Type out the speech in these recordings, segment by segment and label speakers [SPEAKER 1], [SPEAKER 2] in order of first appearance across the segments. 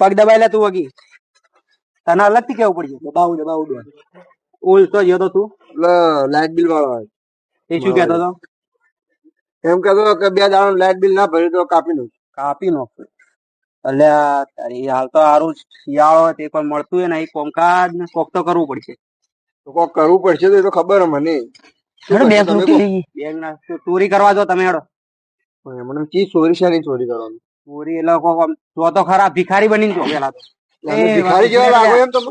[SPEAKER 1] પગ દબાઈ લે તું વગી તને અલગ થી કેવું પડશે દબાવું ઓલ તો ગયો તો તું
[SPEAKER 2] લાઇટ બિલ વાળો
[SPEAKER 1] એ શું કેતો હતો
[SPEAKER 2] એમ કેતો કે 2 દાડા લાઇટ બિલ ના ભર્યું તો કાપી નો
[SPEAKER 1] અલ્યા તારી હાલ તો સારું શિયાળો તે પણ મળતું હોય ને એ કોમકાજ ને કોક તો કરવું પડશે
[SPEAKER 2] તો કોક કરવું પડશે તો એ તો ખબર હે મને
[SPEAKER 1] ચોરી કરવા દો તમે હેડો
[SPEAKER 2] મને ચીજ ચોરી છે નહીં ચોરી કરવાની
[SPEAKER 1] ચોરી એટલે કોક તો ખરા ભિખારી બની જો પેલા તો
[SPEAKER 2] ભિખારી જેવા લાગો એમ તમે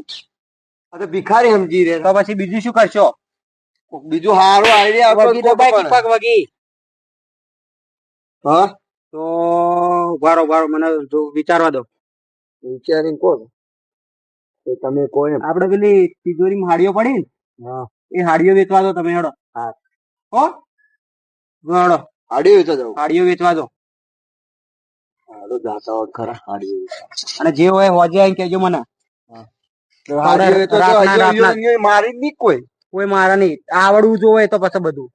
[SPEAKER 2] તો ભિખારી સમજી રે
[SPEAKER 1] તો પછી બીજું શું કરશો
[SPEAKER 2] બીજું સારું આઈડિયા
[SPEAKER 1] વગી
[SPEAKER 2] હા
[SPEAKER 1] તો ઉભારો મને વિચારવા દો
[SPEAKER 2] વિચારીને કોણ તમે કોઈ
[SPEAKER 1] આપડે પેલી તિજોરી હાડીઓ પડી ને એ હાડીઓ વેચવા દો તમે હેડો
[SPEAKER 2] હા
[SPEAKER 1] હો હેડો
[SPEAKER 2] હાડીઓ વેચવા દો
[SPEAKER 1] હાડીઓ વેચવા દો
[SPEAKER 2] હાડો જાતા હોત ખરા હાડીઓ
[SPEAKER 1] અને જે હોય હોજે આવીને કેજો મને
[SPEAKER 2] મારી નહીં કોઈ
[SPEAKER 1] મારા નહીં આવડવું જોવે તો પછી બધું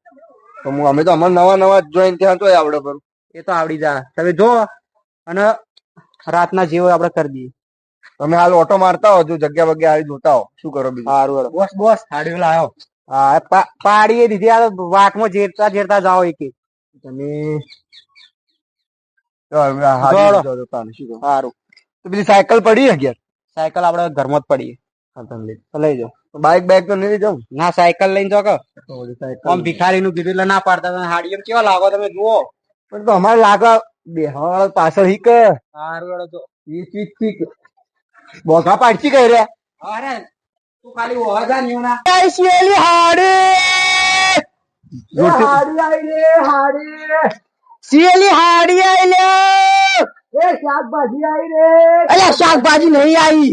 [SPEAKER 2] અમે તો અમારે નવા જોઈન થયા તો આવડે પર
[SPEAKER 1] એ તો આવડી જાય તમે જો અને રાતના જે હોય આપડે કરી દઈએ
[SPEAKER 2] તમે હાલ ઓટો મારતા હો જો જગ્યા વગ્યા આવી જોતા હો શું કરો બીજું
[SPEAKER 1] સારું બોસ હાડીઓ લાયો હા પાડીએ દીધી આ વાટમાં જેરતા જાઓ એક
[SPEAKER 2] તમે
[SPEAKER 1] સારું
[SPEAKER 2] તો પેલી સાયકલ પડી અગિયાર
[SPEAKER 1] સાયકલ આપડે ઘરમાં જ પડી લઈ જાઓ
[SPEAKER 2] બાઈક તો નહીં લઈ જાઉં
[SPEAKER 1] ના સાયકલ લઈને જો આમ ભિખારી નું કીધું એટલે ના પાડતા હાડીઓ કેવા લાગો તમે જુઓ
[SPEAKER 2] પણ તો અમારે લાગે બેહવા પાછળ હીક
[SPEAKER 1] સારું તો
[SPEAKER 2] બોઘા પાડતી કઈ રે
[SPEAKER 1] અરે તું ખાલી ઓજા નહીં ના
[SPEAKER 2] શાકભાજી નહીં આવી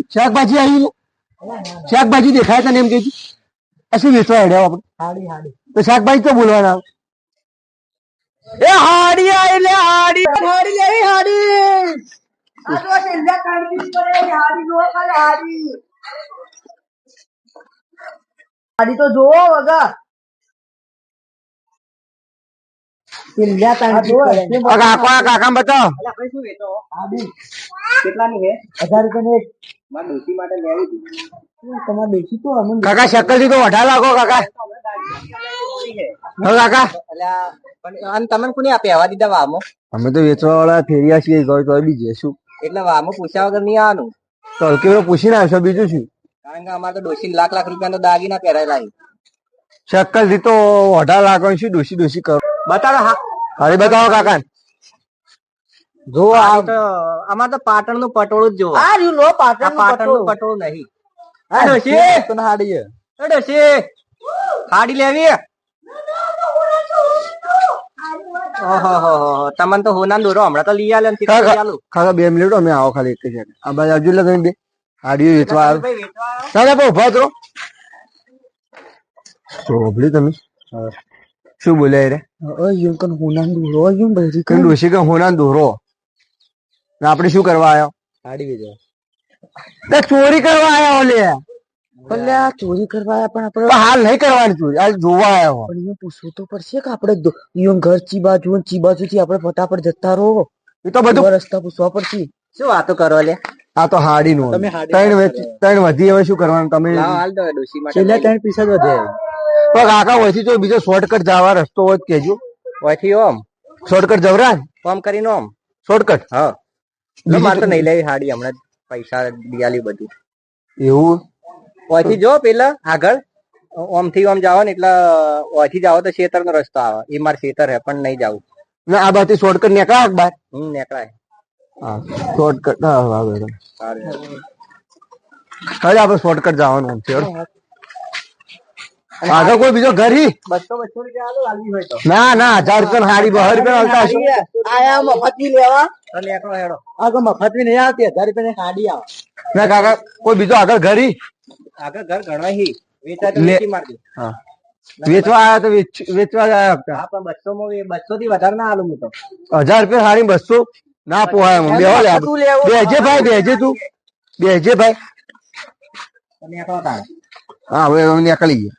[SPEAKER 2] શાકભાજી દેખાય તને એમ કીધું શું વેચવા હેડ્યા આપડે તો શાકભાજી તો બોલવાના એ હાડી આઈ હાડી
[SPEAKER 3] હાડી તો જોવો વગર
[SPEAKER 2] કાકા બતાવો
[SPEAKER 1] કેટલાની છે
[SPEAKER 3] 1000 રૂપિયા
[SPEAKER 1] મારા ડોસી માટે લેવી હતી
[SPEAKER 3] તમારે બેસી તો અમને
[SPEAKER 2] કાકા શક્કર થી તો વઢા લાગો કાકા કાકા
[SPEAKER 1] તમે કોને પહેવા દીધા વામો
[SPEAKER 2] અમે તો વેચવા વાળા ફેરિયા છીએ તો બીજે શું
[SPEAKER 1] એટલે વામો પૂછ્યા વગર નહીં આવવાનું
[SPEAKER 2] તો હલકે પૂછીને આવશો બીજું શું
[SPEAKER 1] કારણ કે અમારે તો ડોસી લાખ રૂપિયા તો દાગીના પહેરાયેલા
[SPEAKER 2] શક્કર થી તો વઢા લાગો શું ડોસી કરો
[SPEAKER 1] બતાડો હા
[SPEAKER 2] અરે બતાવો કાકા જો
[SPEAKER 1] અમારે તો પાટણ નું પટોળું જ જોવો પાટણ નું પટોળું નહીં હાડી લેવી તમને તો હોના દોરો હમણાં તો લઈ આલે
[SPEAKER 2] ખાલી 2 મિનિટ અમે આવો ખાલી એક સેકન્ડ આ બાજુ આવજો એટલે તમે બે હાડીઓ વેચવા આવ્યો ઉભા તો તમે શું બોલ્યા રે ડોશી કે હોના દોરો આપડે શું કરવા આવ્યો
[SPEAKER 1] હાડી વેચવા
[SPEAKER 2] ચોરી કરવા આવ્યા
[SPEAKER 3] ચોરી કરવા આવ્યા પણ આપડે
[SPEAKER 2] હાલ નહીં કરવાની ચોરી હાલ જોવા આવ્યો
[SPEAKER 3] પણ પૂછવું તો પડશે કે આપડે ઘર ચી બાજુ થી આપડે ફટાફટ જતા રહો
[SPEAKER 2] એ તો બધું
[SPEAKER 3] રસ્તા પૂછવા પડશે
[SPEAKER 1] શું વાતો કરો લે
[SPEAKER 2] આ તો હાડી નું ત્રણ વધી હવે શું કરવાનું તમે
[SPEAKER 3] છેલ્લા 3 પૈસા જ વધે
[SPEAKER 2] તો કાકા વધી તો બીજો શોર્ટકટ જવા રસ્તો હોય કેજો
[SPEAKER 1] વથી ઓમ
[SPEAKER 2] શોર્ટકટ જવરા
[SPEAKER 1] ઓમ કરીને ઓમ
[SPEAKER 2] શોર્ટકટ
[SPEAKER 1] હા મારે તો નહીં લેવી હાડી હમણાં પૈસા દિયાલી બધું
[SPEAKER 2] એવું
[SPEAKER 1] ઓથી જો પેલા આગળ ઓમ થી ઓમ જાવ ને એટલે ઓથી જાવ તો ખેતર નો રસ્તો આવે એ મારે ખેતર હે પણ નહીં જાવું
[SPEAKER 2] ના આ બાજુ શોર્ટકટ નીકળાય બાર
[SPEAKER 1] નીકળાય
[SPEAKER 2] હા શોર્ટકટ હવે આપડે શોર્ટકટ જવાનું છે આગળ કોઈ બીજો ઘર
[SPEAKER 1] 200 રૂપિયા આલો લાલવી હોય તો
[SPEAKER 2] ના 1000 રૂપિયા હાડી 200 રૂપિયા આવતા હશે
[SPEAKER 3] આયા મફત ની લેવા
[SPEAKER 1] નીકળો હેડો
[SPEAKER 3] આગળ મફત ની નહીં આવતી 1000 રૂપિયા ની હાડી આવે
[SPEAKER 2] ના કાકા કોઈ બીજો આગળ ઘર
[SPEAKER 1] આગળ ઘર ઘણા હી વેચા તો વેચી મારજો
[SPEAKER 2] હા વેચવા આયા તો વેચવા આયા હતા
[SPEAKER 1] હા પણ 200 માં 200 થી વધારે ના આલું હું તો
[SPEAKER 2] 1000 રૂપિયા હાડી 200 ના પોહાય બેહો લે બેજે ભાઈ
[SPEAKER 1] નીકળો તારે
[SPEAKER 2] હા હવે નીકળી ગયા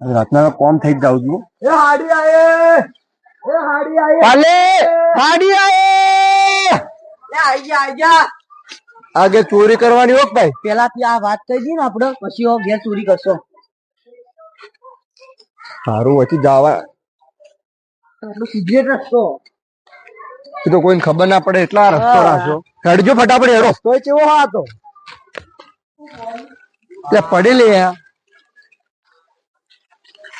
[SPEAKER 2] રાતના કોમ થઈ જ જાઉં છું
[SPEAKER 3] એ હાડી આયે
[SPEAKER 2] પાલે હાડી આયે આગે ચોરી કરવાની હોક ભાઈ.
[SPEAKER 3] પેલા થી આ વાત કહી દી ને આપડે પછી ઓ ઘેર ચોરી કરશો.
[SPEAKER 2] સારું વચ્ચે જવા
[SPEAKER 3] એટલું સિગરેટ રસ્તો
[SPEAKER 2] એ તો કોઈને ખબર ના પડે એટલા રસ્તો રાખજો. હેડજો ફટાફટ હેડો. તો કેવો હા તો પડી લે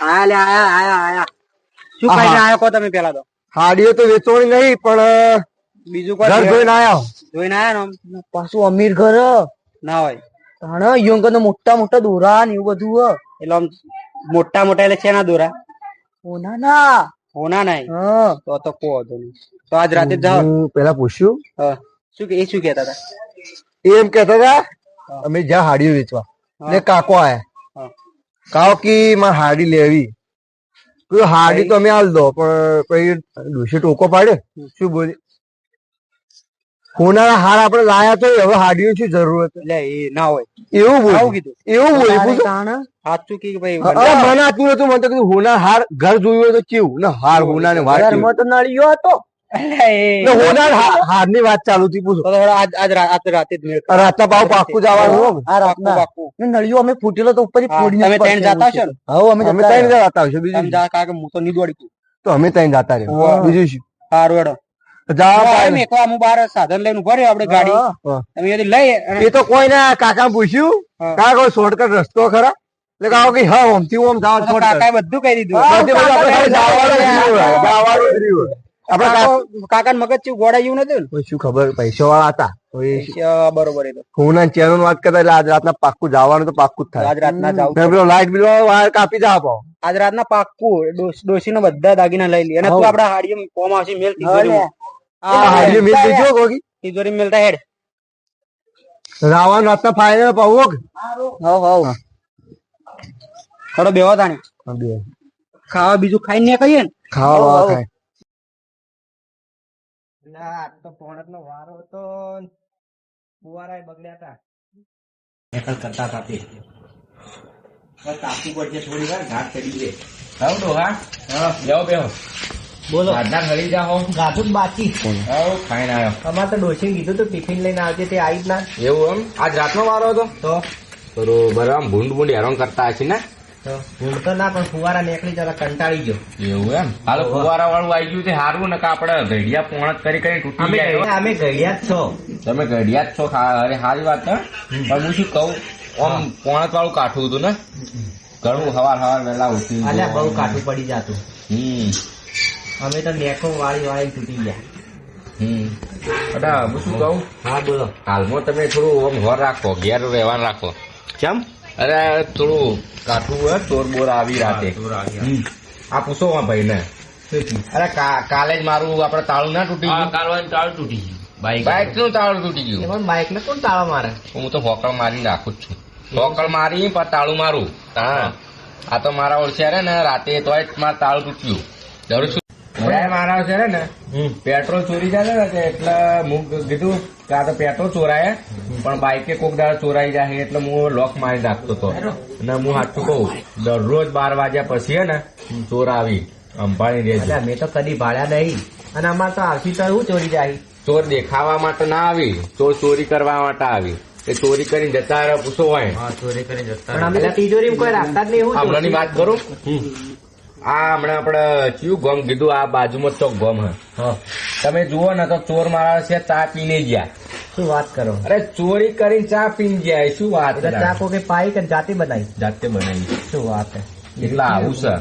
[SPEAKER 1] આયા શું
[SPEAKER 2] આહા.
[SPEAKER 1] કહીને આયા કો તમે પેલા તો
[SPEAKER 2] હાડીઓ તો વેચવાની નહીં પણ
[SPEAKER 1] બીજું
[SPEAKER 2] ઘર
[SPEAKER 1] કોઈ
[SPEAKER 2] જોઈને આયા.
[SPEAKER 1] જોઈને આયા ને
[SPEAKER 3] પાછું અમીર ઘર
[SPEAKER 1] ના હોય
[SPEAKER 3] તાણે ઈયોન કને મોટા મોટા દોરા ને એવું બધું
[SPEAKER 1] એટલે આમ મોટા મોટા એટલે છે ના દોરા
[SPEAKER 3] હોના ના
[SPEAKER 1] હોના નહીં
[SPEAKER 3] હા
[SPEAKER 1] તો કો હતો નહીં તો આજ રાતે જ જાઓ.
[SPEAKER 2] હું પેલા પૂછ્યું
[SPEAKER 1] હા. શું કહેતા હતા
[SPEAKER 2] એમ કેતા હતા અમે જ્યાં હાડીઓ વેચવા ને કાકો આયા.
[SPEAKER 1] હા.
[SPEAKER 2] કાકો કી મારે હાડી લેવી. કોઈ હાડી તો અમે હાલ દો પણ કોઈ ડોશી ટોકો પાડે. શું બોલી હોનારા હાર આપણે લાયા તો હવે હાડીઓ શું જરૂર હતી
[SPEAKER 1] એટલે એ ના હોય
[SPEAKER 2] એવું
[SPEAKER 1] આવું
[SPEAKER 2] બોલી
[SPEAKER 1] કીધું
[SPEAKER 2] એવું બોલી
[SPEAKER 3] તારે
[SPEAKER 2] પૂછો.
[SPEAKER 3] તાણે
[SPEAKER 1] સાચું કે ભાઈ
[SPEAKER 2] અરે મને આતું નતું મને તો કીધું હોના હાર ઘર જોયું હોય તો કેવું ને હાર હોના ને વાત
[SPEAKER 3] ઘરમાં તો નળિયો હતો
[SPEAKER 2] હોનાર હાર ની વાત ચાલુ થી પૂછો.
[SPEAKER 1] તો આજ રાતે જ મેળ કરો.
[SPEAKER 2] રાતના પાવ પાકું જવાનું હો.
[SPEAKER 3] આ રાતના
[SPEAKER 1] પાક્કું.
[SPEAKER 3] ને નળિયો અમે ફૂટેલો તો ઉપર ફોડીને
[SPEAKER 1] તમે ત્રણ જાતા હશો ને?
[SPEAKER 3] હા અમે
[SPEAKER 2] અમે
[SPEAKER 3] જતા
[SPEAKER 2] ત્રણ
[SPEAKER 3] રહ્યા.
[SPEAKER 2] જતા આવશે બીજું
[SPEAKER 1] તમે જા કાકે હું તો નહીં દોડી
[SPEAKER 2] તો અમે ત્રણ જતા રહ્યો બીજું શું
[SPEAKER 1] સારું હેડો
[SPEAKER 2] જવા
[SPEAKER 1] મેં કહો હું બહાર સાધન લઈને ઉભો રહ્યો આપણે ગાડી
[SPEAKER 2] હા.
[SPEAKER 1] તમે અહીંયાથી લઈ અને
[SPEAKER 2] એ તો કોઈ ના કાકા પૂછ્યું
[SPEAKER 1] હા.
[SPEAKER 2] કાકા કોઈ શોર્ટકટ રસ્તો ખરા એટલે કાકો કે હા ઓમ થી ઓમ જાવ
[SPEAKER 1] તો કાકાએ બધું કહી દીધું
[SPEAKER 2] આપણે ખાલી જવાનું જ રહ્યું. જવાનું જ રહ્યું. આપણે
[SPEAKER 1] કાકા મગજ ચેવું ગોળાયું નતું
[SPEAKER 2] કોઈ શું ખબર પૈસા વાળા હતા તો એ
[SPEAKER 1] ને બરોબર એ તો
[SPEAKER 2] હું ચેનલ વાત કરતા એટલે આજ રાતના પાક્કું જવાનું તો પાક્કું જ થાય.
[SPEAKER 1] આજ રાતના જાવ
[SPEAKER 2] મેં પેલો લાઈટ બિલ વાળો વાયર કાપી જા પાવ.
[SPEAKER 1] આજ રાતના પાક્કું ડોસી નો બધા દાગીના લઈ લે અને તું આપડા હાડીઓ કોમ આવશે મેલ તિજોરી
[SPEAKER 2] આ હાડીઓ મિલ દીધો કોકી
[SPEAKER 1] તિજોરી મેલતા હેડ
[SPEAKER 2] રાવણ રાતના ફાઈનલ પાવો કે
[SPEAKER 1] હવ થોડો બેહો તાણી ખાવા બીજું ખાઈને કહીએ ને
[SPEAKER 2] ખાવા વાવા ખાય.
[SPEAKER 1] આજ તો પોણત નો વારો હતો ફુવારા બગડ્યા હતા કરતા હતા તે કાપવું પડશે થોડી વાર ઘાટ ચડી દે
[SPEAKER 4] હવ ડોહા બેહો બેહો
[SPEAKER 3] બોલો
[SPEAKER 4] આજના ઘડી જાઓ
[SPEAKER 3] ગાધું જ બાકી
[SPEAKER 4] હવ ખાઈને આવ્યો
[SPEAKER 3] અમારે તો ડોશી કીધું તો ટિફિન લઈને આવજે તે આવી જ ના
[SPEAKER 4] એવું એમ આજ રાતનો વારો હતો
[SPEAKER 3] તો
[SPEAKER 4] બરોબર આમ ભૂંડ ભૂંડ હેરાન કરતા હશે ને
[SPEAKER 3] હું તો ના પણ ફુવારા નીકળી જરા કંટાળી ગયો
[SPEAKER 4] એવું એમ હાલ ફુવારા વાળું આવી ગયું છે સારું ને કે આપડે ઘડિયા પોણત કરી તૂટી જાય
[SPEAKER 3] અમે ઘડિયા જ છો
[SPEAKER 4] તમે ઘડિયા જ છો અરે સારી વાત છે પણ હું શું કહું આમ પોણત વાળું કાઠું હતું ને ઘણું હવાર વહેલા ઉઠી
[SPEAKER 3] અલ્યા બહુ કાઠું પડી જાતું
[SPEAKER 4] હમ
[SPEAKER 3] અમે તો નેકો વાળી તૂટી ગયા
[SPEAKER 4] અડા હું શું કહું
[SPEAKER 3] હા બોલો
[SPEAKER 4] હાલમાં તમે થોડું આમ ઘર રાખો ઘેર રહેવાનું રાખો
[SPEAKER 3] કેમ
[SPEAKER 4] અરે થોડું કાઠું હોય ચોર બોર આવી રાતે આ પૂછો ભાઈ ને અરે કાલે જ મારું આપડે તાળું ના તૂટી ગયું તાળું તૂટી ગયું બાઇક નું તાળું તૂટી ગયું
[SPEAKER 3] એમાં બાઇક ને કોણ તાળા મારે
[SPEAKER 4] હું તો હોકળ મારી નાખું જ છું હોકળ મારી પણ તાળું મારું આ તો મારા ઓળખ્યા ને રાતે તોય મારું તાળું તૂટ્યું જરૂર શું મારા છે ને પેટ્રોલ ચોરી જાય ને એટલે હું કીધું કે આ તો પેટ્રોલ ચોરાય પણ બાઈકે કોક દાડો ચોરાઈ જાય એટલે હું લોક મારી નાખતો હતો અને હું સાચું કહું દરરોજ 12 વાગ્યા પછી ને ચોર આવી અંભાળી રહેશે
[SPEAKER 3] મેં તો કદી ભાડ્યા નહીં અને અમારે તો આવતી તો એવું ચોરી જાય
[SPEAKER 4] ચોર દેખાવા માટે ના આવી ચોર ચોરી કરવા માટે આવી એ ચોરી કરીને જતા રહે પૂછો હોય
[SPEAKER 3] ચોરી કરી જતા પણ અમે તો તિજોરી કોઈ રાખતા જ નહીં
[SPEAKER 4] હમણાંની વાત કરું આ હમણાં આપડે કયું ગોમ કીધું આ બાજુમાં ચોક ગોમ હે તમે જુઓ ને તો ચોર મારા છે ચા પીને ગયા
[SPEAKER 3] શું વાત કરો
[SPEAKER 4] અરે ચોરી કરીને ચા પીને ગયા શું વાત
[SPEAKER 3] ચા કોકે પાઈ કે જાતે બનાવી
[SPEAKER 4] જાતે બનાવી
[SPEAKER 3] શું વાત હે
[SPEAKER 4] એટલે આવું છે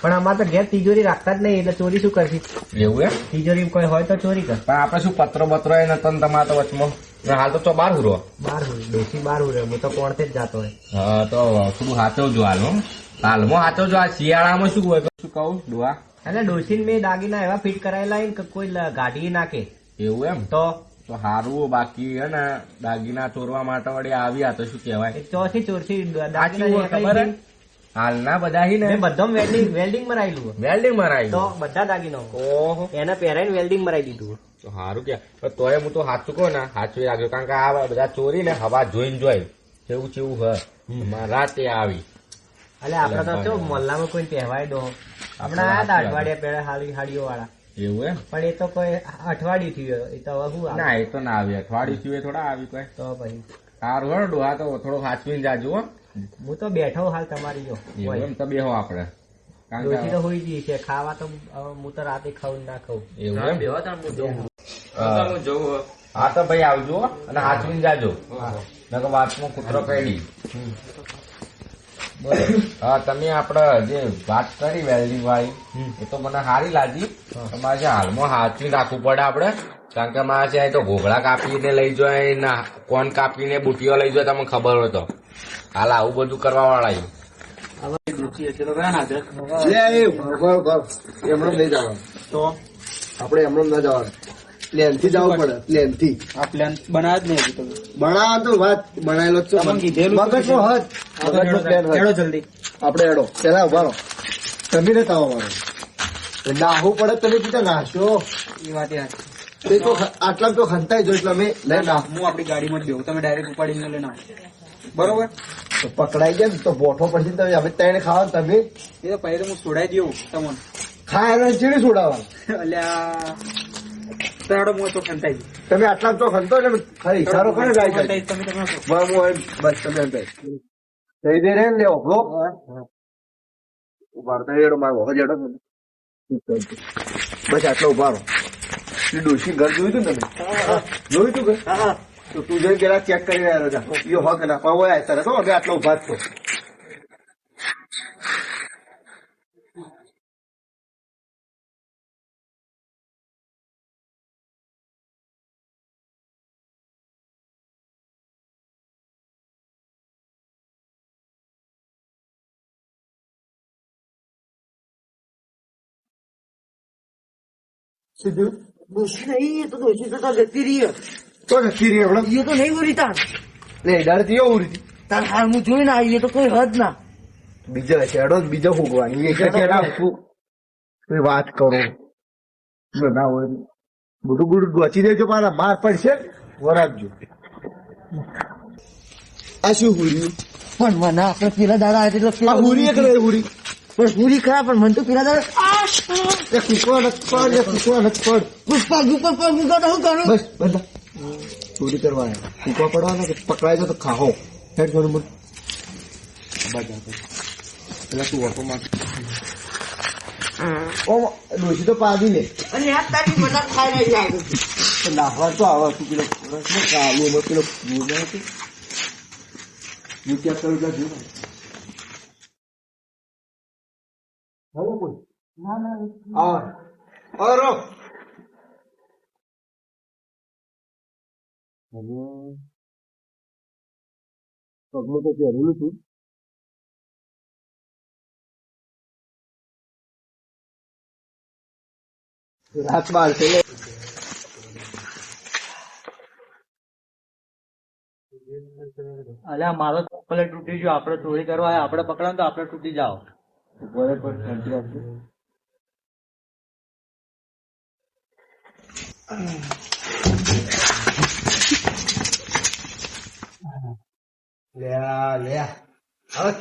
[SPEAKER 3] પણ અમારે તો ઘેર તિજોરી રાખતા જ નહીં એટલે ચોરી શું કરશી
[SPEAKER 4] એવું એમ
[SPEAKER 3] તિજોરી કોઈ હોય તો ચોરી કર
[SPEAKER 4] પણ આપડે શું પત્રો બત્રો એ નતો તમારા તો વચમાં હાલ તો બાર હુરો
[SPEAKER 3] બાર હોય ડોસી બાર હોય હું તો કોણ જ જાતો હોય
[SPEAKER 4] હા તો થોડું હાચવજો હાલમાં હાચવજો આ શિયાળામાં શું હોય શું કહું ડોહા
[SPEAKER 3] એટલે ડોસી મેં દાગીના એવા ફિટ કરાયેલા કે કોઈ ગાડી નાખે
[SPEAKER 4] એવું એમ
[SPEAKER 3] તો
[SPEAKER 4] હારું બાકી હે ને દાગીના ચોરવા માટે વળી આવ્યા તો શું કેવાય
[SPEAKER 3] ચોથી ચોરથી
[SPEAKER 4] સાચી હોય ખબર હે? હાલના બધા હી ને
[SPEAKER 3] બધા વેલ્ડિંગ મરાયેલું
[SPEAKER 4] વેલ્ડિંગ મરાય
[SPEAKER 3] તો બધા દાગીનો
[SPEAKER 4] ઓહો
[SPEAKER 3] એને પહેરાઈને વેલ્ડિંગ મરાઈ દીધું
[SPEAKER 4] તો સારું કે તોય હું તો સાચું કહું ને સાચું રાખ્યો કારણ કે આ બધા ચોરી ને હવા જોઈને જોઈ કેવું કેવું હ રાતે આવી
[SPEAKER 3] એટલે આપડે તો મોહલ્લામાં કોઈ કહેવાય દો
[SPEAKER 1] હમણાં આયા હતા અઠવાડિયા પહેલા હાડીઓ વાળા,
[SPEAKER 4] એવું એમ?
[SPEAKER 1] પણ એ તો કોઈ અઠવાડિયું થયું, એ તો હવે શું આવે?
[SPEAKER 4] ના એ તો ના આવી, અઠવાડિયું થયું એ થોડા આવી કોઈ.
[SPEAKER 1] તો પછી
[SPEAKER 4] સારું હેડો ડોહા, તો થોડો સાચવીને જાજો હો.
[SPEAKER 1] હું તો બેઠો હાલ તમારી જો.
[SPEAKER 4] એવું એમ? તો બેહો આપણે. કારણ
[SPEAKER 1] ડોશી તો
[SPEAKER 4] કે
[SPEAKER 1] હોઈ ગઈ છે, ખાવા તો હવે હું તો રાતે ખાવું ને ના ખાવું.
[SPEAKER 4] એવું એમ?
[SPEAKER 1] હા.
[SPEAKER 4] હું જોઉં. હા તો ભાઈ આવજો હો, અને સાચવીને જાજો. નકર વાતમાં કૂતરો કઈડી. હા, તમે આપડે જે વાત કરી વેલ્ડિંગ વાળી, એ તો મને સારી લાગી. તમારે છે હાલમાં હાથવી રાખવું પડે આપડે, કારણ કે મારે છે તો ઘોઘલા કાપીને લઈ જાય ના કોન કાપીને બુટીઓ લઈ જાય, તમને ખબર હોય તો. હાલ આવું બધું કરવા વાળા
[SPEAKER 2] એમણે લઈ જવાનું તો આપણે એમણે ના જવાનું, પ્લેન થી જવું પડે. પ્લેન થી
[SPEAKER 1] આ પ્લાન બનાવ જ નહીં તમે.
[SPEAKER 2] બનાવવા તો વાત બનાવેલો જ છે.
[SPEAKER 1] તમને કીધેલું
[SPEAKER 2] મગજનો હજ, મગજનો પ્લેન હજ.
[SPEAKER 1] હેડો જલ્દી.
[SPEAKER 2] આપણે એડો પેલા ઉભા રહો, તમે ને તાવ મારો નાહવું પડે. તમે કીધા નાશો
[SPEAKER 1] એ વાત યાદ.
[SPEAKER 2] તે તો આટલા તો ખંતાઈ જો એટલે અમે લઈ નાખ.
[SPEAKER 1] હું આપણી ગાડીમાં જ બેહું, તમે ડાયરેક્ટ ઉપાડીને લઈને આવો. બરોબર?
[SPEAKER 2] તો પકડાઈ જાય ને તો બોઠો પછી તમે હવે તેને ખાવા. તમે
[SPEAKER 1] એ તો પહેલે હું છોડાઈ દઉં તમને.
[SPEAKER 2] ખાય ચીડી છોડાવવા.
[SPEAKER 1] અલ્યા તાડો મો તો ખંતાઈ ગઈ.
[SPEAKER 2] તમે આટલા તો ખંતો ને ખરી ઈશારો કરે ગાય
[SPEAKER 1] ખંતાઈ તમે તમે આપો.
[SPEAKER 2] બસ તમે એમ થાય થઈ દે રે લેવો બ્લો ઉભા રહો. એડો મારો હજેડો બસ આટલો ઉભા રહો. ડોશી ઘર જોયું તું તમે? જોયું તું ઘર? તો તું જઈ પેલા ચેક કરી રહ્યો જા. યો હક ના પાવો સરસ હો. હવે આટલો ઉભા જ છો.
[SPEAKER 3] ડોશી નહીં, એ તો ડોશી તો જતી રહી છે.
[SPEAKER 2] તો નક્કી રહી હમણાં
[SPEAKER 3] એ તો નહીં ઉરી તાર.
[SPEAKER 2] ને ડાળથી એવું ઉડી
[SPEAKER 3] તાર હાલ હું જોઈને આવી, એ તો કોઈ હદ ના.
[SPEAKER 2] બીજા શેડો બીજો ફૂગવાની કોઈ વાત કરો ના હોય બધું બધું ગોચી દેજો. મારા માર પડશે વરાપજો. આ શું હુરી?
[SPEAKER 3] પણ મને આપણે પેલા દાડા આવે એટલે
[SPEAKER 2] આ
[SPEAKER 3] પેલા
[SPEAKER 2] હુરી એક રહી હુરી.
[SPEAKER 3] પણ પૂરી ખરા, પણ મને તો પેલા દાડા
[SPEAKER 2] એ કૂકવા નથી પડ, એ કૂકવા નથી પડ.
[SPEAKER 3] પુષ્પા ઉપર પર મૂકો તો શું કરું?
[SPEAKER 2] બસ બધા ચોરી કરવા આવ્યા. કૂકવા પડવાના કે પકડાય તો ખાઓ. હેડ ઘણું બધું પેલા તું ઓટો માં ડોસી તો પાડી લે.
[SPEAKER 3] અને આ તારી મજા ખાઈ રહી જાય.
[SPEAKER 2] તો નાખવા તો આવે તું પેલો કાલુ પેલો રૂપિયા કરું ત્યાં જોયું હવે કોઈ
[SPEAKER 3] ના ના
[SPEAKER 2] અરો પગલું તો પહેરેલું છું. રાત બાર છે.
[SPEAKER 1] અલ્યા મારો ચપ્પલ તૂટી ગયો, આપડે ચોરી કરવા આવ્યા, આપડે પકડાય તો આપડે તૂટી જાઓ.
[SPEAKER 2] હવે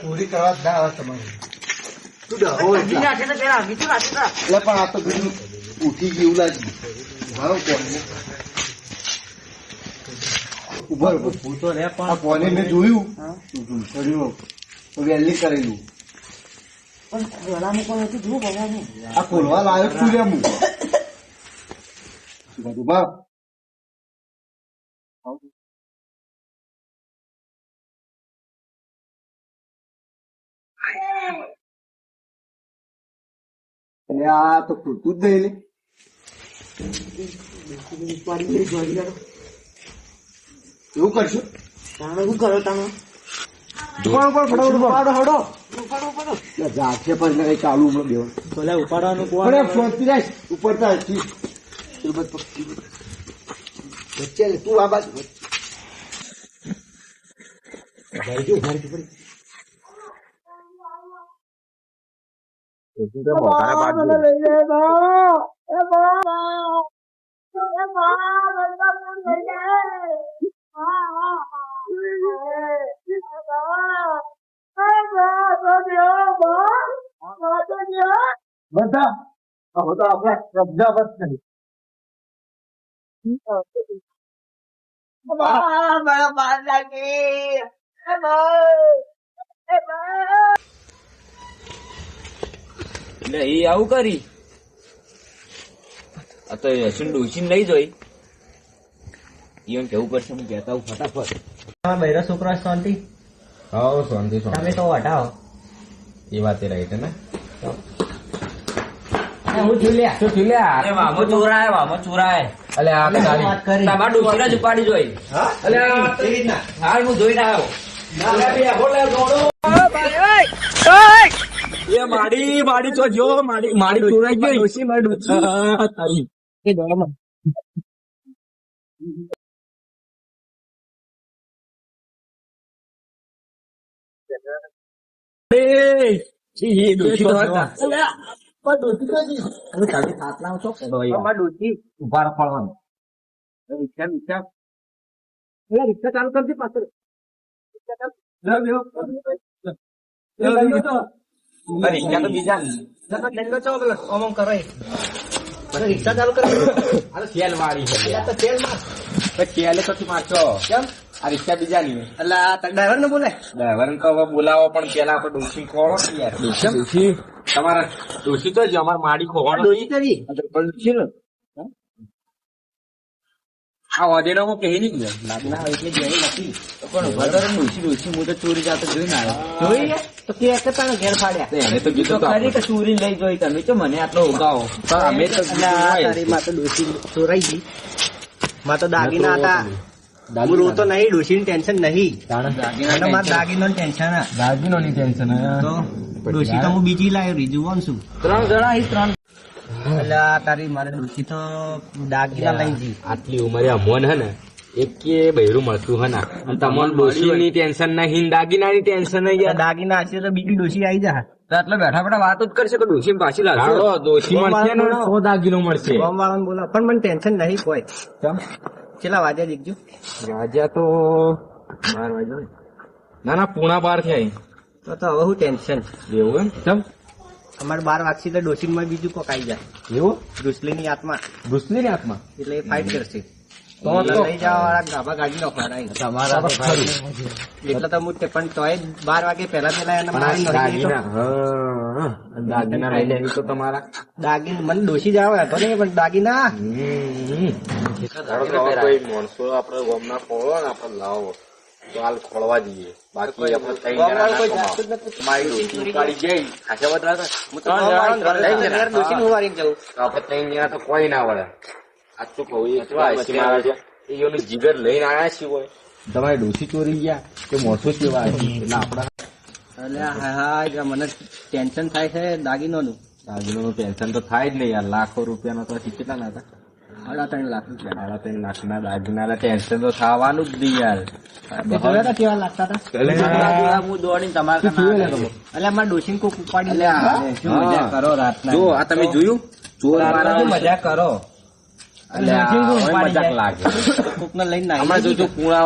[SPEAKER 2] ચોરી કરવા જ ના આવે તમારે. તું ડહો
[SPEAKER 3] બીજી રાખે તો પેલા બીજું રાખે તો
[SPEAKER 2] એટલે પણ આ તો બધું ઉઠી ગયું લાગ્યું. મારો કોણ ઉભર
[SPEAKER 1] હું તો રે
[SPEAKER 2] આ
[SPEAKER 1] પણ
[SPEAKER 2] કોને મેં જોયું કર્યું વેલ્ડિંગ કરેલું.
[SPEAKER 3] પણ ગળામાં પણ હતું જુઓ ભગવાન.
[SPEAKER 2] આ ખોલવા લાયક છું રે હું. બધું બાપ એટલે આ તો ખોટું જ નહીં લે. એવું કરશું
[SPEAKER 3] તાણે શું કરો તમે?
[SPEAKER 2] જાતે પણ કઈ ચાલુ હમણાં બેવાનું.
[SPEAKER 1] ભલે ઉપાડવાનું કોણ?
[SPEAKER 2] પણ ફોનથી જાય ઉપર થાય વચ્ચે તું આ બાજુ બધા હવે તો આપણે કબજા બસ કરી.
[SPEAKER 5] એટલે એ આવું કરી આ તો હસીન ડોસીને લઈ જોઈ ઈવન કેવું પડશે હું કહેતા હું ફટાફટ
[SPEAKER 1] બૈરા છોકરા શાંતિ
[SPEAKER 4] હા શાંતિ શાંતિ
[SPEAKER 1] તમે તો હટાવો
[SPEAKER 4] એ વાત એ રહી છે ને
[SPEAKER 1] હું ઝૂલ્યા
[SPEAKER 4] શું થયું
[SPEAKER 5] અરે વામો ચોરાય
[SPEAKER 4] અલે આ તો ગાડી
[SPEAKER 1] વાત કરી
[SPEAKER 5] તમારા ડોસીને જ ઉપાડી જોઈ
[SPEAKER 4] અલે આ
[SPEAKER 5] હાલ હું જોઈને આવ્યો એ માડી તો જો માડી ચોરાઈ ગઈ ડોસી મારી ડોસી તારી
[SPEAKER 1] રિક્ષા ચાલુ કરજે પાછળ
[SPEAKER 5] રિક્ષા તો બીજા
[SPEAKER 1] રિક્ષા ચાલુ કરે
[SPEAKER 4] તેલ વાળી છે તેલે કશું મારશો
[SPEAKER 1] કેમ
[SPEAKER 4] આ રિક્ષા બીજાની
[SPEAKER 1] એટલે ડ્રાઈવર ને બોલે
[SPEAKER 4] ડ્રાઈવર તો હવે બોલાવો પણ પેલા આપણે ડોસી ખોળો ને યાર ડોસી તમારા ડોસી તો જ અમાર માડી ખોવાનો
[SPEAKER 1] ડોસી કરી
[SPEAKER 5] આ વધેનો હું કહી નહીં ગયો
[SPEAKER 1] ના એટલે જેવી નથી
[SPEAKER 5] પણ વધારે ડોસી હું તો ચોરી જાતો જોઈને આવ્યો
[SPEAKER 1] જોઈ તો કે એક તાણે ઘેર ફાડ્યા
[SPEAKER 4] એને તો
[SPEAKER 5] તો
[SPEAKER 4] કીધું તો
[SPEAKER 5] ખરી કે ચોરી લઈ જોઈ તમે તો મને આટલો ઉગાવો
[SPEAKER 4] અમે તો
[SPEAKER 1] તારી માં તો ડોસી ચોરાઈ ગઈ માં તો દાગીના હતા હું રોતો નહીં ડોસી ની ટેન્શન નહીં અને મારા દાગીનો ટેન્શન
[SPEAKER 4] દાગીનો ની ટેન્શન
[SPEAKER 1] તો ડોસી તો હું બીજી લાવ્યો રીજુ કોણ છું
[SPEAKER 5] 3 જણા અહીં 3
[SPEAKER 1] એટલે તારી મારે ડોસી તો દાગીના લઈ જઈ
[SPEAKER 4] આટલી ઉંમરે અમોન હે ને એક કે બૈરું મળતું હે ના અને તમને ડોસી ની ટેન્શન નહીં દાગીના ની ટેન્શન નહીં યાર
[SPEAKER 1] દાગીના હશે તો બીજી ડોસી આવી જાય
[SPEAKER 5] તો એટલે બેઠા બેઠા વાતો જ કરશે કે ડોસી પાછી લાગશે
[SPEAKER 4] હાલો ડોસી મળશે ને તો દાગીનો મળશે
[SPEAKER 1] ગામ વાળાને બોલા પણ મને ટેન્શન નહીં કોઈ કેટલા વાગ્યા દીકજો
[SPEAKER 4] રાજા તો 12 વાગ્યો ના ના પૂણા 12 થયા
[SPEAKER 1] તો હવે હું ટેન્શન
[SPEAKER 4] એવું એમ ચમ
[SPEAKER 1] અમારે 12 વાગશે તો ડોસી માં બીજું કોક આવી જાય
[SPEAKER 4] એવું
[SPEAKER 1] ઘુસલી ની આત્મા
[SPEAKER 4] ઘુસલી ને હાથમાં
[SPEAKER 1] એટલે એ ફાઇટ કરશે તો લઈ જવા વાળા ગાભા ગાડી નો ખવડાવી
[SPEAKER 4] તમારા તો ખરી
[SPEAKER 1] એટલે તો હું પણ તોય 12 વાગે પહેલા એને
[SPEAKER 4] પણ
[SPEAKER 1] મારી
[SPEAKER 4] આ
[SPEAKER 1] નાખી
[SPEAKER 4] દાગીના હા દાગીના લઈ લેવી તો તમારા
[SPEAKER 1] દાગીન મને ડોસી જ આવે તો નહીં પણ દાગીના
[SPEAKER 4] કોઈ માણસો આપડે ગોમના ખોળો ને આપડે લાવો તો હાલ ખોળવા દઈએ બાકી આપણે ત્રણ જણા ના કમાવો. તમારી ડોશી ઉપાડી ગઈ ખાસા બધા હતા.
[SPEAKER 1] હું તો ડોસી હું વારી જવું
[SPEAKER 4] તો આપણે ત્રણ જણા તો કોઈ ના વળે સાચું કહું એ કેવા આઈસ્ક્રીમ આવે છે એનું જીગર લઈને આયા છીએ હોય તમારી ડોશી ચોરી ગયા કે મોસો કેવા એટલે આપડા
[SPEAKER 1] એટલે હા મને ટેન્શન થાય છે દાગીનોનું
[SPEAKER 4] દાગીનોનું ટેન્શન તો થાય જ નહીં યાર લાખો રૂપિયાનો તો કેટલા ના હતા
[SPEAKER 1] 3.5 લાખ રૂપિયા
[SPEAKER 4] 3.5 લાખના દાગીના ટેન્શન તો થવાનું જ નહીં યાર
[SPEAKER 1] કેવા લાગતા હતા હું દોડીને તમારા એટલે અમારા ડોસી કોક ઉપાડી લે શું મજા કરો રાતના
[SPEAKER 4] જો આ તમે જોયું ચોર મારા
[SPEAKER 1] મજા કરો
[SPEAKER 4] મજાક લાગે
[SPEAKER 1] કોક ને લઈને
[SPEAKER 4] હમણાં જો કુણા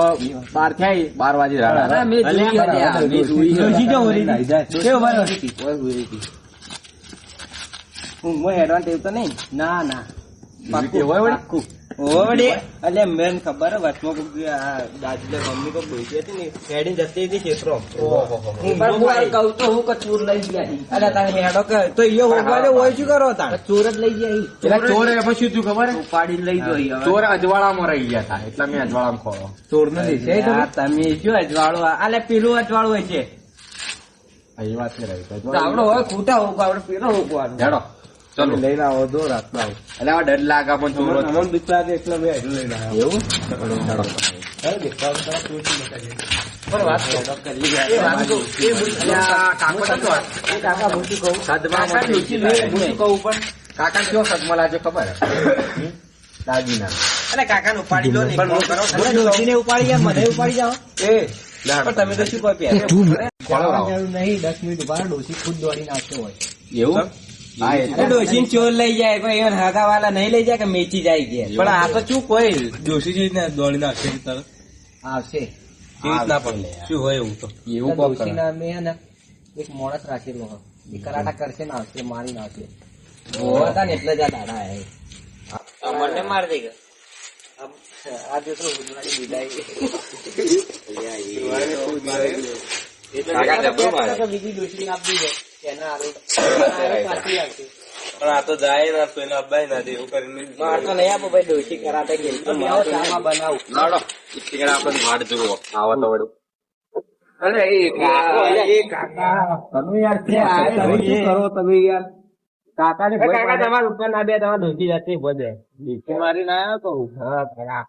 [SPEAKER 4] 12 થયા 12 વાગે
[SPEAKER 1] એડવાન્સ એવું તો નહીં ના ના પાક્કું. એટલે મેન ખબર હે વચમાં કોક દાદી મમ્મી કોક બેસી હતી ને હેડી જતી હતી ક્ષેત્રો
[SPEAKER 5] કહું તો હું કે ચોર લઈ ગયા
[SPEAKER 1] અરે તારે હેડો કે તો ઈયો હોગવાડે હોય શું કરો તાર ચોર જ લઈ ગયા
[SPEAKER 4] એટલે ચોર એમાં શું થયું ખબર હે?
[SPEAKER 5] ઉપાડી લઈ જોઈ હવે
[SPEAKER 4] ચોર અજવાળામાં રહી ગયા હતા એટલે મેં અજવાળામાં ખોળો ચોર નથી
[SPEAKER 5] તમે શું અજવાળું આલે પેલું અજવાળું હોય છે
[SPEAKER 4] એ વાત છે રહી
[SPEAKER 5] આપડે હોય ખોટા હોગવા આપડે પેલો હોગવાનું
[SPEAKER 4] હેડો ચલો
[SPEAKER 1] લઈને આવો દો રાતના
[SPEAKER 4] એટલે આ ડર લાગે પણ ચોરો
[SPEAKER 1] અમન દીકરા એટલે મેં હેડું લઈને આવ્યો
[SPEAKER 4] એવું
[SPEAKER 5] પણ વાત કરી
[SPEAKER 1] કાકા મોટી કહું
[SPEAKER 4] કાકા કયો સદમાં લાગે ખબર હે? દાગીના
[SPEAKER 1] અરે કાકા ને ઉપાડી દો ને ડોસીને ઉપાડી જાય મને ઉપાડી જાઓ પણ તમે તો શું કહો
[SPEAKER 4] ખોળો રાવો.
[SPEAKER 1] નહીં 10 મિનિટ ઉભા ડોસી ખુદ દોડી નાખ્યો હોય
[SPEAKER 4] એવું હા એટલે
[SPEAKER 5] ડોસી ચોર લઈ જાય કોઈ એવા હગા વાળા નહીં લઈ જાય કે મેચી જાય કે પણ આ તો શું કોઈ ડોસી જઈને દોડી નાખશે તરત
[SPEAKER 1] આવશે
[SPEAKER 5] શું હોય એવું તો
[SPEAKER 4] એવું કોક કરે.
[SPEAKER 1] ડોસીના મેં હે ને એક માણસ રાખેલો હોય એ કરાટા કરશે ને આવશે મારી નાખશે
[SPEAKER 5] હતા ને એટલે જ આ દાડા આયા.
[SPEAKER 1] મને માર દે કે
[SPEAKER 5] આ જેટલું ઉજવાડી દીધાય.
[SPEAKER 4] કાકા જબરું મારે.
[SPEAKER 1] બીજી ડોસી આપી દે એના આલુ પાછી આવશે.
[SPEAKER 5] પણ આ તો જાય ના તો એને અબ્બાઈ ના દે એવું કરીને.
[SPEAKER 1] માર તો નહીં આપો ભાઈ ડોસી કરાતે ગઈ તો મારો ચામાં બનાવું.
[SPEAKER 4] લાડો ઈચ્છીને આપણે વાડ જુઓ આવો તો વડું.
[SPEAKER 5] અરે એ કાકા
[SPEAKER 1] તમે યાર તમે શું કરો તમે યાર કાકા ને કાકા તમારા ઉપર ના બે તમારા ડોસી જતી બધે બીકે મારી ના આવ્યો તો હા ખરા.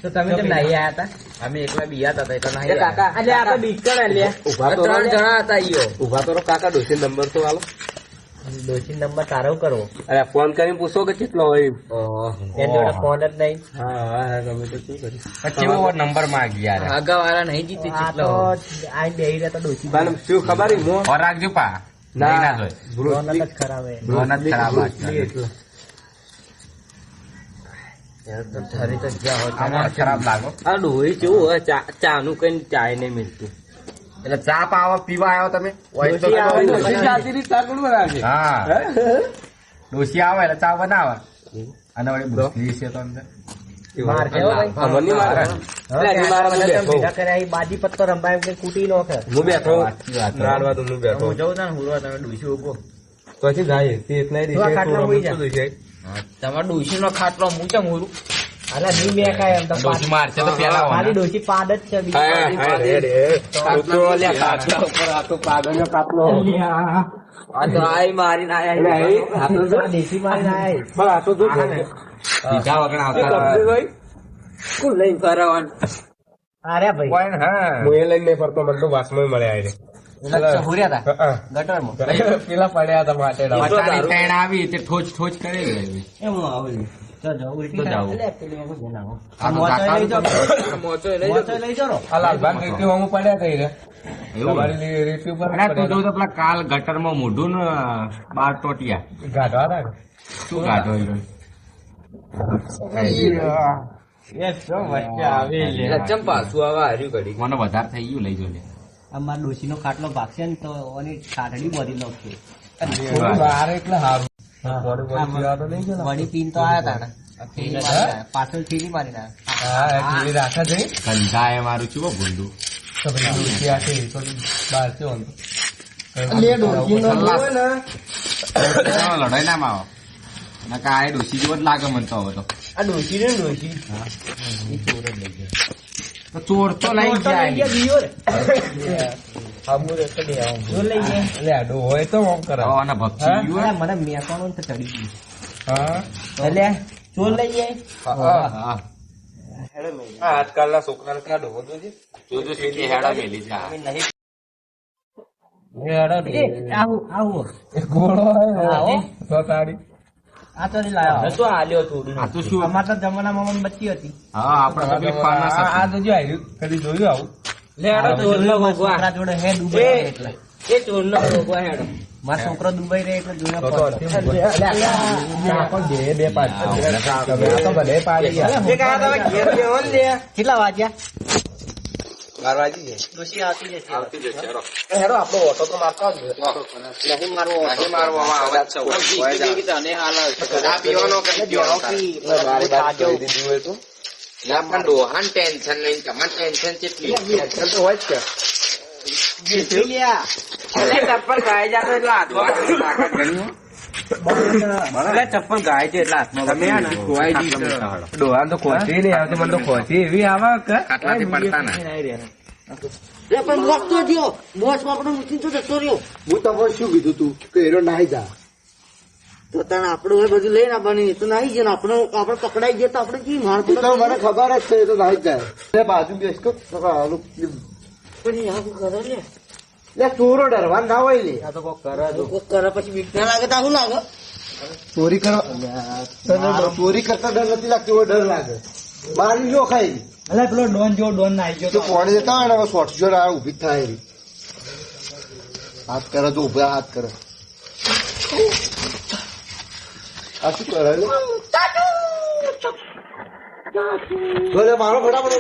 [SPEAKER 5] તો તમે કેમ નાહી આયા હતા? અમે એકલા બિયા હતા એટલે નાહી આયા.
[SPEAKER 1] કાકા અલે આ તો બીકણ લે
[SPEAKER 5] ઉભા તો 3 જણા હતા ઈયો.
[SPEAKER 4] ઉભા કરો કાકા ડોસી નંબર તો આલો.
[SPEAKER 5] ડોશી નંબર તારો કરો.
[SPEAKER 4] અરે ફોન કરીને પૂછો કે કેટલો હોય.
[SPEAKER 5] એની જોડે ફોન જ નહીં.
[SPEAKER 4] હા તમે તો શું કર્યું પછી એવો નંબર માંગી યાર.
[SPEAKER 5] આગા વાળા નહીં જીતી જેટલો આ બેહી રહેતા ડોશી
[SPEAKER 4] પણ શું ખબર મો ઓર રાખજો પા ના જોય
[SPEAKER 5] રોનક જ ખરાબ હે.
[SPEAKER 4] રોનક ખરાબ
[SPEAKER 5] તો ઠરી તો જ્યાં હોય
[SPEAKER 4] આમાં ખરાબ લાગો.
[SPEAKER 1] આ ડોહી કેવું હોય ચા નું કઈ ચાય નહીં મિલતું.
[SPEAKER 4] એટલે ચા પાવા પીવા આવ્યો તમે
[SPEAKER 1] ડોશી આવે ડોશી ચાતી ની ચા કોણ બનાવે?
[SPEAKER 4] હા ડોસી આવે એટલે ચા બનાવે અને વળી ભૂખી છે તો અંદર
[SPEAKER 5] માર કેવો ભાઈ?
[SPEAKER 4] અમની મારે
[SPEAKER 5] ભેગા કર્યા ઈ બાજી પત્તો રંબાય કે કૂટી નો ખર.
[SPEAKER 4] હું બેઠો નાડવા તો હું બેઠો
[SPEAKER 5] હું જઉં ને હુરવા તમે ડોશી ઉભો.
[SPEAKER 4] પછી જાય તે એટલા
[SPEAKER 5] તું આ ખાટલા હોઈ જા. તમારા ડોશી નો ખાટલો હું ચમ હુરું? અલા ની બે કાય એમ તો
[SPEAKER 4] ડોશી મારશે તો પેલા
[SPEAKER 5] મારી ડોશી પાડ જ છે આ તો આઈ મારીને આયા દેશી મારીને આયા
[SPEAKER 4] બીજા વગર આવતા
[SPEAKER 1] કોણ લઈને ફરવાનું?
[SPEAKER 5] અરે ભાઈ
[SPEAKER 4] હું એ લઈને નહીં ફરતો મને તો વાસમાં મળે આય
[SPEAKER 5] હુર્યા હતા ગટરમાં
[SPEAKER 4] પેલા પડ્યા હતા માટે ટ્રેન આવી તે ઠોચ ઠોચ કરી ગઈ
[SPEAKER 1] એમ આવું
[SPEAKER 5] તો જવું
[SPEAKER 4] તો જાવું.
[SPEAKER 5] એટલે પેલી એમ જ બનાવો.
[SPEAKER 4] આ તો
[SPEAKER 5] મોચો લઈ જાઓ.
[SPEAKER 1] મોચો
[SPEAKER 5] મોચો લઈ જાઓ.
[SPEAKER 4] આ લાલભાન રેતી હું પડ્યા થઈ રે તમારી રેતી ઉપર તું જોઉં તો પેલા કાલ ગટરમાં મોઢું ને બાર ટોટિયા ગાઢવા હતા શું ગાઢો
[SPEAKER 1] ચમ પાછું આવે હાર્યું ઘડી.
[SPEAKER 4] મને વધારે થઈ ગયું લઈ જો લે
[SPEAKER 5] અમારા ડોશી નો ખાટલો ભાગશે ને તો ઓની ખાટડી બધી નાખશે.
[SPEAKER 4] બાર એટલે હારું
[SPEAKER 5] વડી પીન તો આયા તા ને થેલી મારીને આયા. પાછળ થેલી મારીને આયા.
[SPEAKER 4] રાખા જઈ ગંધા એ મારું છું ભૂંડું લડાઈ ના માં નકા આ ડોસી જેવો જ લાગે મને તો હવે તો
[SPEAKER 5] આ ડોશી ને ડોશી એ ચોર જ લઈ ગયા.
[SPEAKER 4] તો ચોર તો લઈ જાય
[SPEAKER 5] ચોર લઈ ગયા.
[SPEAKER 4] અને ભક્ષી ગયું
[SPEAKER 5] અરે મને મેકાણું તો ચડી ગયું. એટલે ચોર લઈ જાય.
[SPEAKER 4] આજકાલના છોકરાને ક્યાં ડોહો જોજે જોજો શેકી હેડા મેલી છે આ.
[SPEAKER 5] આવું આવું આવો. આ તો નહીં લાયો.
[SPEAKER 1] તો હાલ્યો થોડું.
[SPEAKER 4] આ તો શું
[SPEAKER 5] અમારા તો જમાનામાં મોમબત્તી હતી.
[SPEAKER 4] હા આપણે તો પેલી પાના
[SPEAKER 1] લે આડો ચોરનો ભગવા.
[SPEAKER 5] છોકરા જોડે હે દુબઈ રહે એટલે.
[SPEAKER 1] એ ચોરનો ભગવા હેડો.
[SPEAKER 5] મારો છોકરો દુબઈ રહે એટલે જોડે
[SPEAKER 1] એ કાકા તમે ઘેર બેહો ને લે.
[SPEAKER 5] કેટલા વાગ્યા?
[SPEAKER 4] 12 વાગી જાય
[SPEAKER 5] ડોશી આવતી જશે.
[SPEAKER 4] આવતી જશે હેડો.
[SPEAKER 1] હેડો આપણો ઓટો તો મારતા જ
[SPEAKER 5] નહીં મારવો.
[SPEAKER 4] નહીં મારવો આમાં અવાજ છે હોય જા.
[SPEAKER 1] તને હાલ
[SPEAKER 4] ચા પીવાનો કે પીવાનો ના પણ ડોહાન ટેન્શન નહીં તમારે ટેન્શન કેટલી ટેન્શન તો હોય જ કે
[SPEAKER 1] ચપ્પલ ગાય જાતો એટલે હાથમાં ચપ્પલ ગાય છે એટલે હાથમાં
[SPEAKER 4] તમે ડોહાન તો ખોટી નહીં આવતી મને તો ખોટી એવી આવે કે ખાટલાથી પડતા ના
[SPEAKER 3] પણ બોસ તો ગયો બોસ આપણો મૂકીને તો જતો રહ્યો. હું તમને શું કીધું તું કે એનો નાહી જા તો તને આપણું હોય બધું લઈને આવવાની તો નાહી જાય ને આપણે પકડાઈ ગયા તો આપણે કી માર તો મને ખબર જ છે એ તો નાહી જાય બાજુ બેસતો પણ કરે લે ચોરો ડરવા ના હોય લે આ તો કોક કરે પછી બીક ના લાગે તો આવું લાગે ચોરી કરવા ચોરી કરતા ડર નથી લાગતો એવો ડર લાગે મારી જો ખાઈ
[SPEAKER 5] અલા પેલો ડોન જો ડોન ના આવી
[SPEAKER 3] તો
[SPEAKER 5] ગયો.
[SPEAKER 3] કોણે જતા હોય ને હવે શોર્ટ જોડ આ ઉભી જ થાય એવી. હાથ કરે તો ઉભા હાથ કરે આ શું કરે લે? બોલે મારો ફટાફટ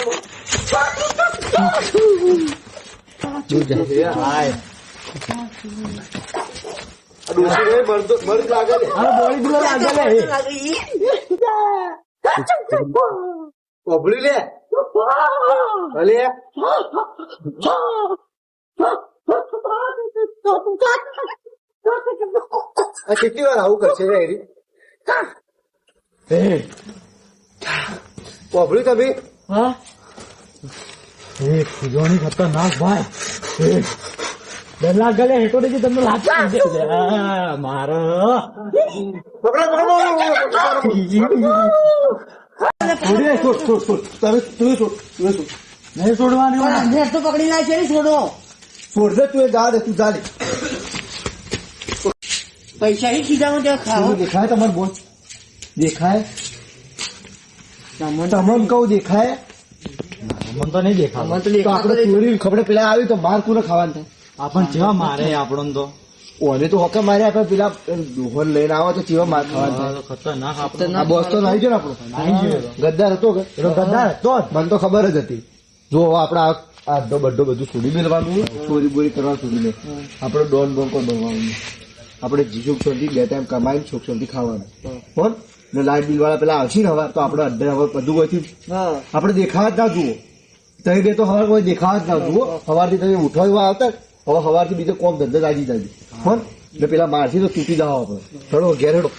[SPEAKER 2] બળદ લાગે ને. કોભળી લે ભલે આ કેટલી વાર આવું કરશે રે એરી? કોભળી તમે
[SPEAKER 3] ખુજોની ખતરનાક ભાઈ ડર લાગે હેઠો દેજે તમને લાગે મારો નહીં છોડવાની તો પકડી નાખે છોડો
[SPEAKER 2] છોડ દે તું એ જા દે તું જા દે
[SPEAKER 3] પૈસા ની ખીજામાં ત્યાં ખાઓ
[SPEAKER 2] દેખાય તમારે બોલ દેખાય તમને કહું દેખાય
[SPEAKER 3] મને તો નહીં દેખાય
[SPEAKER 2] તો આપણે ચોરી ખબર પેલા આવી તો માર કોને ખાવાનું થાય
[SPEAKER 3] આપણ જેવા મારે આપણને તો
[SPEAKER 2] ઓને તો હોકે મારે આપણે પેલા ડોહન લઈને આવો તો કેવા માર ખાવાનું
[SPEAKER 3] ખતરનાક
[SPEAKER 2] થાય બોસ તો નહીં છે ને આપણો ગદ્દાર હતો કે ગદ્દાર હતો મને તો ખબર જ હતી જો હવે આપણે આડો બડ્ડો બધું છોડી મેળવાનું ચોરી બોરી કરવા છોડી લે આપણે ડોન બોન કોઈ બનવાનું આપણે સુખ શાંતિ બે ટાઈમ કમાઈને સુખ શાંતિ ખાવાનું કોણ ને લાઇટ બિલ વાળા પેલા આવશે ને હવે તો આપણે અડધે હવે બધું હોયથી આપણે દેખાવા જ ના જુઓ તઈ બે તો હવે કોઈ દેખાવા જ ના જુઓ સવારથી તમે ઉઠો એવા આવતા હવે સવારથી બીજો કોમ ધંધો લાગી જાય કોણ ને પેલા મારથી તો તૂટી જાવ આપણે ચડો ઘેર હેડો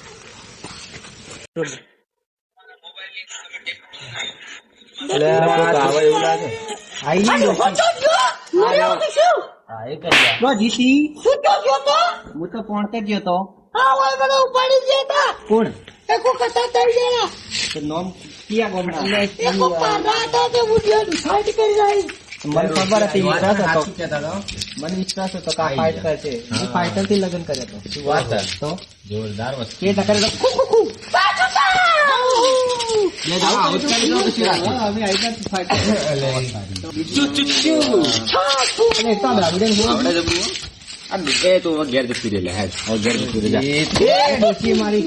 [SPEAKER 1] હું તો પોણતે ગયો તો
[SPEAKER 6] કોણ
[SPEAKER 1] નોમ કિયા ગોમડા મને ખબર હતી વિશ્વાસ હતો મને વિશ્વાસ હતો કે આ ફાઇટ કરશે હું ફાઇટર થી લગ્ન કર્યો હતો
[SPEAKER 4] શું વાત છે?
[SPEAKER 1] તો
[SPEAKER 4] જોરદાર વસ્તુ.
[SPEAKER 1] કે ટકરે તો ખુ ખુ ખુ
[SPEAKER 4] લે જાઓ, આવું જ કરી દો પછી રાખો.
[SPEAKER 1] અમે આઈતા ફાઇટર અને એટલા દારૂ દે
[SPEAKER 4] આવડે છે બધું? આ દુખે તો હવે ઘેર જતી રહે લે, હેડ. હવે ઘેર જતી રહે જા.
[SPEAKER 1] એ ડોશી મારી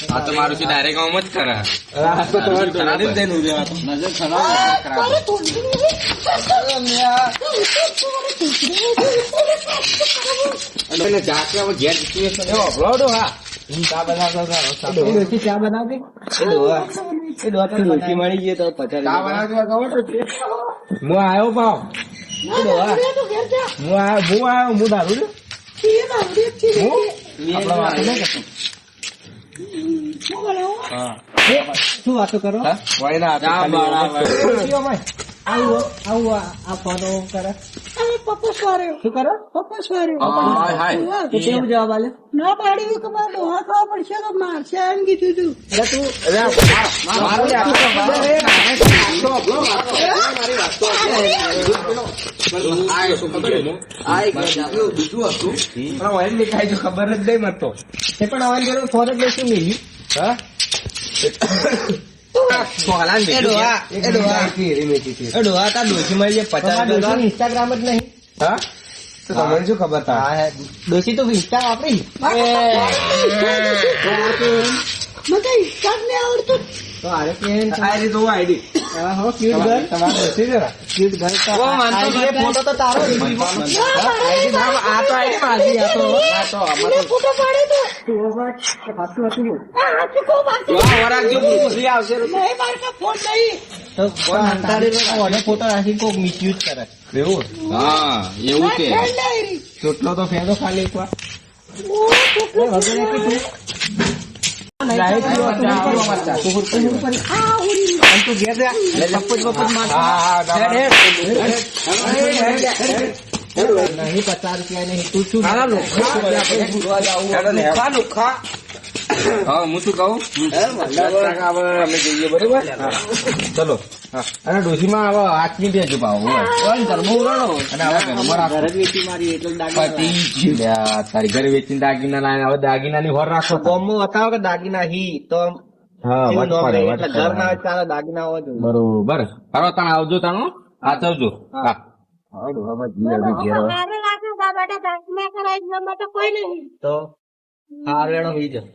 [SPEAKER 4] આ તો મારું છે ડાયરેક્ટ આમ જ કરે.
[SPEAKER 1] આ તો તમારે
[SPEAKER 4] ખરાબ જ
[SPEAKER 1] દઈને ઉભા હતા. નજર ખરાબ
[SPEAKER 4] અને જાકે હવે ઘેર જતી રહેશે ને, એવો અભળાવડો, હા.
[SPEAKER 1] ચા બનાવતો ડોશી ચા બનાવતી એ ડોહા તો ડોશી મળી ગઈ તો પચાસ
[SPEAKER 4] ચા બનાવજો ખબર છે?
[SPEAKER 1] હું આવ્યો પાવ હું દારૂ શું વાતો કરો
[SPEAKER 4] હા? વાયના
[SPEAKER 1] ચા
[SPEAKER 4] હાથે ખાલી
[SPEAKER 1] બનાવે. આવું આ ફોનો કરે શું કરો
[SPEAKER 4] હાય, હાય.
[SPEAKER 1] તો કેવું જવાબ આલે
[SPEAKER 6] ના પાડી કે મારે ડોહા ખાવા પડશે તો મારશે એમ કીધું તું
[SPEAKER 1] એટલે તું
[SPEAKER 4] મારું યાર. આ શું ખબર છે?
[SPEAKER 1] આ એક બીજું હતું પણ વાઈન દેખાય તો ખબર જ નહીં મળતો એ પણ હવે જોડે ફોન જ લઈશું મિલી હા ઇન્સ્ટાગ્રામ જ નહીં હા તો તમને શું ખબર થાય ડોશી તો ઇન્સ્ટા વાપરી
[SPEAKER 6] મને હિસાબ ને આવડતું
[SPEAKER 1] તો આરે કેન આરી તો આઈડી હા હો ક્યુટ ગર્લ તમારે ડોશી જરા ક્યુટ ગર્લ તો આઈડી ફોટો તો તારો આઈડી નામ આ તો આઈડી મારી આ તો અમારો
[SPEAKER 6] ફોટો પાડે તો
[SPEAKER 1] હાથું હતું
[SPEAKER 6] હાચું કો બાકી
[SPEAKER 1] વરાજો પૂરી આવશે
[SPEAKER 6] નહીં મારે કા ફોન નહીં
[SPEAKER 1] તો કોણ અંતાડી ઓને ફોટો રાખી કોક મિસયુઝ કરે એવું
[SPEAKER 4] હા, એવું કે
[SPEAKER 6] ફ્રેન્ડ નહીં
[SPEAKER 1] ચોટલો તો ફેંદો ખાલી એકવાર
[SPEAKER 6] ઓ છોકરો
[SPEAKER 1] નહીં 50 રૂપિયા નહીં તું શું
[SPEAKER 4] હા, હું શું કહું? 10 ટકા હવે અમે જઈએ, બરોબર? ચલો. હા. અને ડોશીમાં હવે હાથની દેજો ભાવ. અને હવે ઘરમાં રાખો. પતી ગયું. લ્યા, તારી ઘરે વેચીને દાગીના લાવીને હવે દાગીનાની હોર રાખો.
[SPEAKER 1] કોમમાં બતાવો કે દાગીના હી તો
[SPEAKER 4] હા,
[SPEAKER 1] એનું નામ
[SPEAKER 4] વટ
[SPEAKER 1] રહે.
[SPEAKER 4] પડે,
[SPEAKER 1] એટલે
[SPEAKER 4] વટ
[SPEAKER 1] ઘર
[SPEAKER 4] પડે.
[SPEAKER 1] ના હોય ચાલે દાગીના હોવા જોઈએ
[SPEAKER 4] બરોબર. હાલો, તાણ આવજો તાણો. આ ચવજો. હા.
[SPEAKER 6] મારે લાગે બાબાના બેંકમાં કરાવી દેવા માટે કોઈ નહીં
[SPEAKER 1] તો હાર વેણો હોઈ જાય